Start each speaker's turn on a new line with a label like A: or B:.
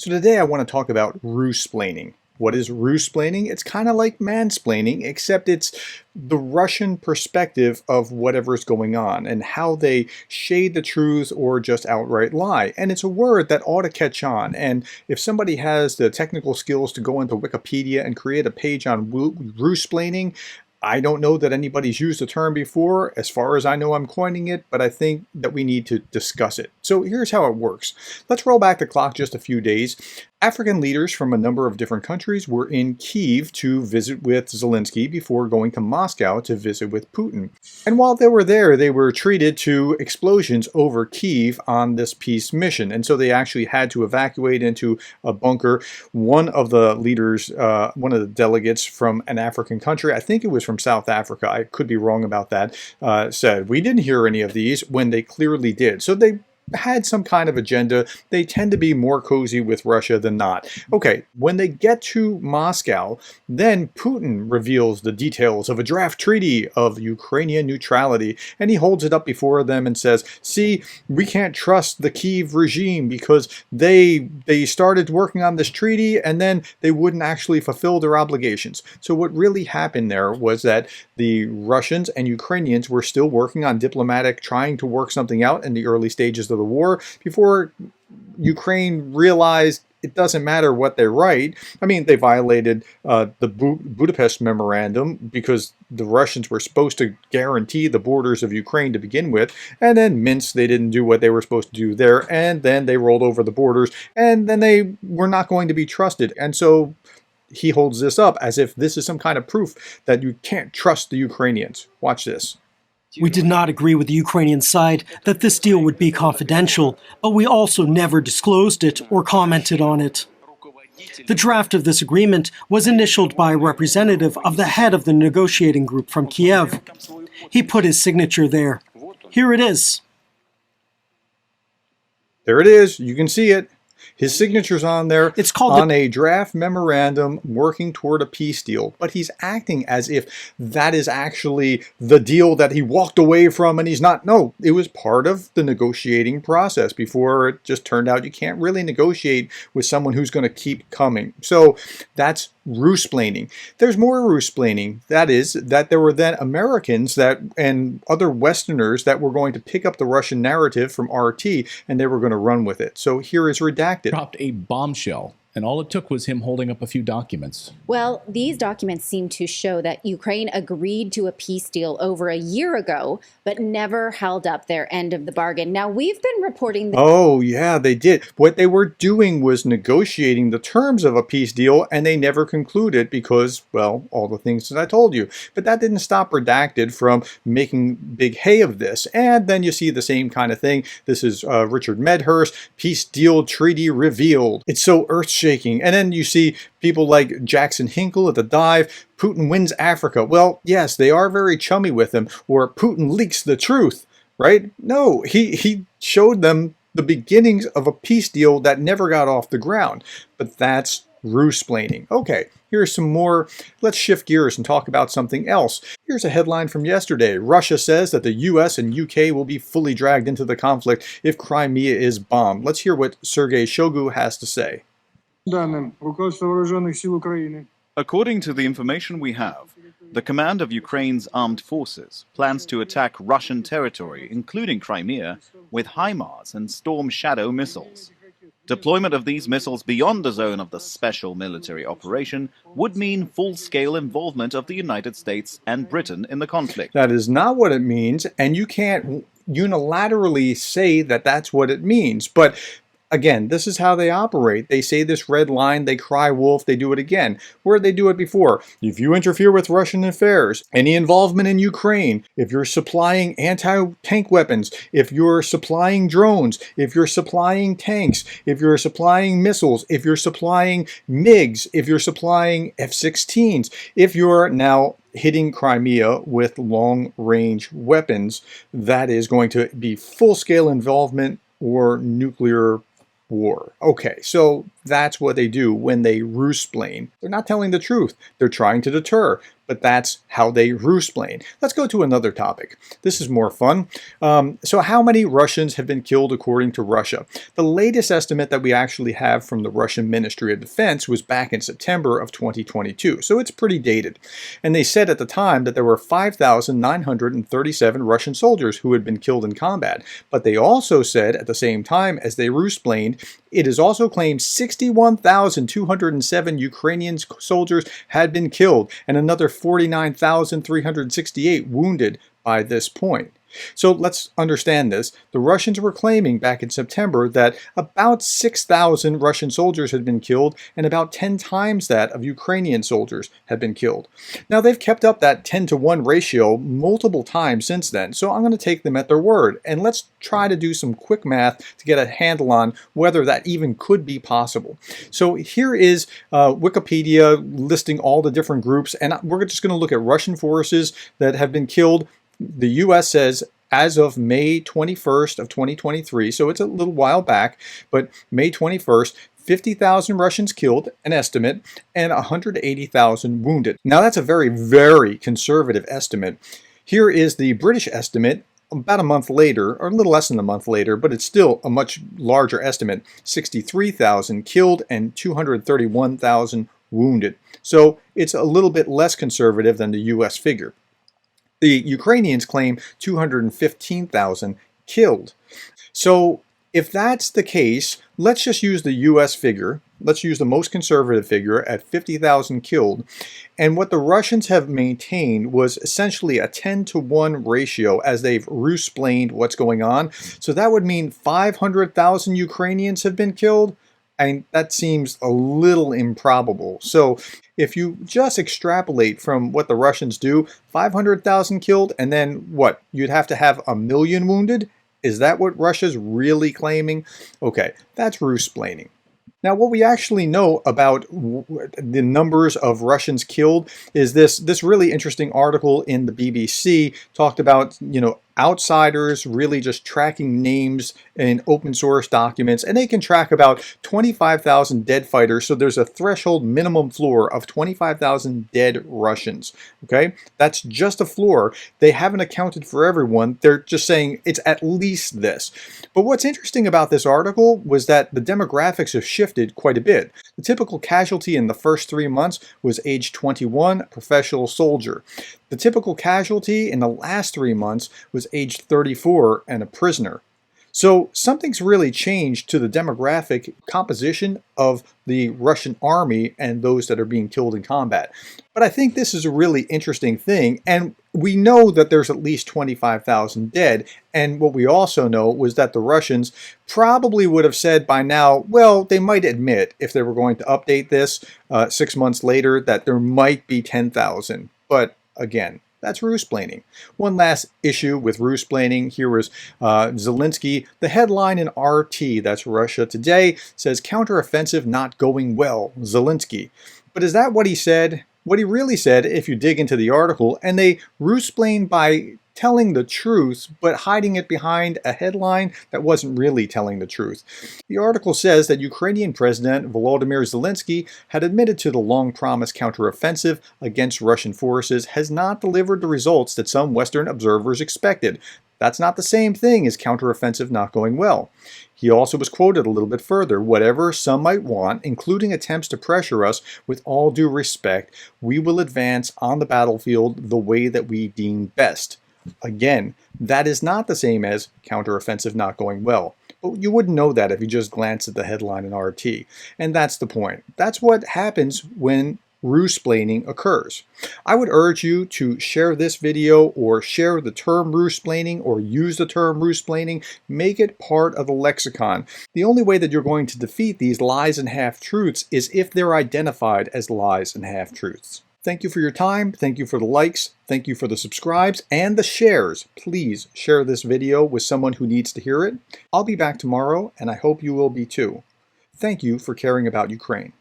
A: So today I want to talk about Rusplaining. What is Rusplaining? It's kind of like mansplaining, except it's the Russian perspective of whatever's going on and how they shade the truth or just outright lie. And it's a word that ought to catch on. And if somebody has the technical skills to go into Wikipedia and create a page on Rusplaining, I don't know that anybody's used the term before. As far as I know, I'm coining it, but I think that we need to discuss it. So here's how it works. Let's roll back the clock just a few days. African leaders from a number of different countries were in Kyiv to visit with Zelensky before going to Moscow to visit with Putin. And while they were there, they were treated to explosions over Kyiv on this peace mission. And so they actually had to evacuate into a bunker. One of the leaders, one of the delegates from an African country, I think it was from South Africa, I could be wrong about that, said, "We didn't hear any of these," when they clearly did. So they had some kind of agenda. They tend to be more cozy with Russia than not. Okay, when they get to Moscow, then Putin reveals the details of a draft treaty of Ukrainian neutrality, and he holds it up before them and says, "See, we can't trust the Kyiv regime because they started working on this treaty and then they wouldn't actually fulfill their obligations." So what really happened there was that the Russians and Ukrainians were still working on trying to work something out in the early stages of the war before Ukraine realized it doesn't matter what they write. I mean, they violated the Budapest Memorandum because the Russians were supposed to guarantee the borders of Ukraine to begin with, and then Minsk, they didn't do what they were supposed to do there, and then they rolled over the borders, and then they were not going to be trusted. And so he holds this up as if this is some kind of proof that you can't trust the Ukrainians. Watch this.
B: We did not agree with the Ukrainian side that this deal would be confidential, but we also never disclosed it or commented on it. The draft of this agreement was initialed by a representative of the head of the negotiating group from Kiev. He put his signature there. Here it is.
A: There it is. You can see it. His signature's on there.
B: It's called
A: on a draft memorandum working toward a peace deal. But he's acting as if that is actually the deal that he walked away from and he's not. No, it was part of the negotiating process before it just turned out you can't really negotiate with someone who's going to keep coming. So that's Rusplaining. There's more Rusplaining. That is, that there were then Americans and other Westerners that were going to pick up the Russian narrative from RT and they were going to run with it. So here is Redacted.
C: Dropped a bombshell, and all it took was him holding up a few documents.
D: Well, these documents seem to show that Ukraine agreed to a peace deal over a year ago, but never held up their end of the bargain. Now, we've been reporting that—
A: Oh, yeah, they did. What they were doing was negotiating the terms of a peace deal, and they never concluded because, well, all the things that I told you. But that didn't stop Redacted from making big hay of this. And then you see the same kind of thing. This is Richard Medhurst, peace deal treaty revealed. It's so earth-shaking. And then you see people like Jackson Hinkle at the dive. Putin wins Africa. Well, yes, they are very chummy with him. Or Putin leaks the truth, right? No, he showed them the beginnings of a peace deal that never got off the ground. But that's Rusplaining. Okay, here's some more. Let's shift gears and talk about something else. Here's a headline from yesterday. Russia says that the US and UK will be fully dragged into the conflict if Crimea is bombed. Let's hear what Shoigu has to say.
E: According to the information we have, the command of Ukraine's armed forces plans to attack Russian territory, including Crimea, with HIMARS and Storm Shadow missiles. Deployment of these missiles beyond the zone of the special military operation would mean full-scale involvement of the United States and Britain in the conflict.
A: That is not what it means, and you can't unilaterally say that that's what it means. But again, this is how they operate. They say this red line, they cry wolf, they do it again. Where did they do it before? If you interfere with Russian affairs, any involvement in Ukraine, if you're supplying anti-tank weapons, if you're supplying drones, if you're supplying tanks, if you're supplying missiles, if you're supplying MiGs, if you're supplying F-16s, if you're now hitting Crimea with long-range weapons, that is going to be full-scale involvement or nuclear war. Okay, so That's what they do when they Rusplain. They're not telling the truth. They're trying to deter, but that's how they Rusplain. Let's go to another topic. This is more fun. So how many Russians have been killed according to Russia? The latest estimate that we actually have from the Russian Ministry of Defense was back in September of 2022, so it's pretty dated. And they said at the time that there were 5,937 Russian soldiers who had been killed in combat. But they also said at the same time as they Rusplained, it is also claimed 61,207 Ukrainian soldiers had been killed and another 49,368 wounded by this point. So let's understand this. The Russians were claiming back in September that about 6,000 Russian soldiers had been killed and about 10 times that of Ukrainian soldiers had been killed. Now they've kept up that 10-to-1 ratio multiple times since then, so I'm going to take them at their word. And let's try to do some quick math to get a handle on whether that even could be possible. So here is Wikipedia listing all the different groups, and we're just going to look at Russian forces that have been killed. The U.S. says as of May 21st of 2023, so it's a little while back, but May 21st, 50,000 Russians killed, an estimate, and 180,000 wounded. Now that's a very, very conservative estimate. Here is the British estimate about a month later, or a little less than a month later, but it's still a much larger estimate, 63,000 killed and 231,000 wounded. So it's a little bit less conservative than the U.S. figure. The Ukrainians claim 215,000 killed. So if that's the case, let's just use the U.S. figure. Let's use the most conservative figure at 50,000 killed. And what the Russians have maintained was essentially a 10-to-1 ratio as they've Rusplained what's going on. So that would mean 500,000 Ukrainians have been killed. And that seems a little improbable. So if you just extrapolate from what the Russians do, 500,000 killed, and then what? You'd have to have 1 million wounded? Is that what Russia's really claiming? Okay, that's Rusplaining. Now, what we actually know about the numbers of Russians killed is this really interesting article in the BBC talked about, outsiders really just tracking names in open source documents, and they can track about 25,000 dead fighters. So there's a threshold minimum floor of 25,000 dead Russians. Okay, that's just a floor. They haven't accounted for everyone. They're just saying it's at least this. But what's interesting about this article was that the demographics have shifted quite a bit. The typical casualty in the first 3 months was age 21, professional soldier. The typical casualty in the last 3 months was age 34 and a prisoner. So something's really changed to the demographic composition of the Russian army and those that are being killed in combat. But I think this is a really interesting thing, and we know that there's at least 25,000 dead, and what we also know was that the Russians probably would have said by now, well, they might admit if they were going to update this 6 months later that there might be 10,000, but again, that's Rusplaining. One last issue with Rusplaining. Here was Zelensky. The headline in RT, that's Russia Today, says counteroffensive not going well, Zelensky. But is that what he said? What he really said, if you dig into the article, and they Rusplain by telling the truth, but hiding it behind a headline that wasn't really telling the truth. The article says that Ukrainian President Volodymyr Zelensky had admitted to the long-promised counteroffensive against Russian forces has not delivered the results that some Western observers expected. That's not the same thing as counteroffensive not going well. He also was quoted a little bit further, whatever some might want, including attempts to pressure us, with all due respect, we will advance on the battlefield the way that we deem best. Again, that is not the same as counteroffensive not going well. But you wouldn't know that if you just glanced at the headline in RT. And that's the point. That's what happens when Rusplaining occurs. I would urge you to share this video or share the term Rusplaining or use the term Rusplaining. Make it part of the lexicon. The only way that you're going to defeat these lies and half-truths is if they're identified as lies and half-truths. Thank you for your time. Thank you for the likes. Thank you for the subscribes and the shares. Please share this video with someone who needs to hear it. I'll be back tomorrow, and I hope you will be too. Thank you for caring about Ukraine.